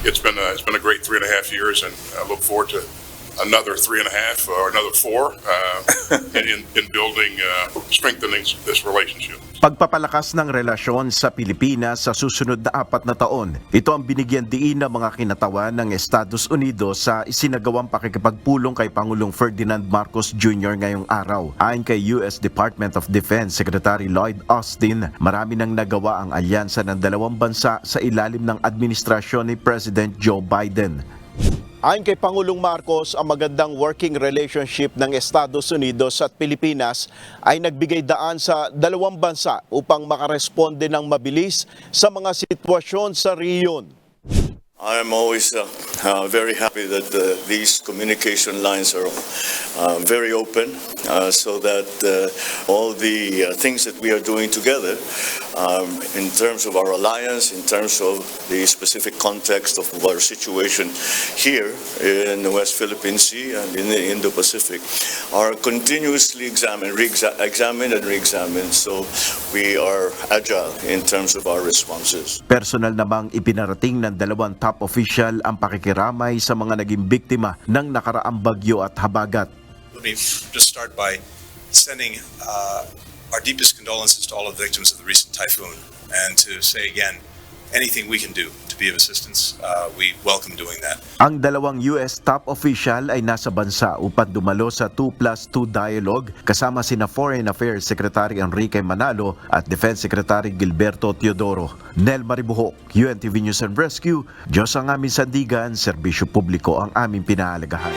it's been a great 3.5 years, and I look forward to another 3.5 or another 4 in building, strengthening this relationship. Pagpapalakas ng relasyon sa Pilipinas sa susunod na 4 na taon. Ito ang binigyan diin ng mga kinatawan ng Estados Unidos sa isinagawang pakikipagpulong kay Pangulong Ferdinand Marcos Jr. ngayong araw. Ayon kay US Department of Defense Secretary Lloyd Austin, marami nang nagawa ang alyansa ng dalawang bansa sa ilalim ng administrasyon ni President Joe Biden. Ayon kay Pangulong Marcos, ang magandang working relationship ng Estados Unidos at Pilipinas ay nagbigay daan sa dalawang bansa upang makaresponde ng mabilis sa mga sitwasyon sa riyon. I'm always very happy that these communication lines are very open so that all the things that we are doing together in terms of our alliance, in terms of the specific context of our situation here in the West Philippine Sea and in the Indo-Pacific are continuously examined and re-examined, so we are agile in terms of our responses. Personal namang ipinarating ng dalawang top official ang pakikiramay sa mga naging biktima ng nakaraang bagyo at habagat. Let me just start by sending our deepest condolences to all of the victims of the recent typhoon, and to say again, anything we can do to be of assistance, we welcome doing that. Ang dalawang US top official ay nasa bansa upang dumalo sa 2+2 dialogue kasama sina Foreign Affairs Secretary Enrique Manalo at Defense Secretary Gilberto Teodoro. Nel Maribuhok, UNTV News and Rescue. Diyos ang aming sandigan, serbisyo publiko ang aming pinahalagaan.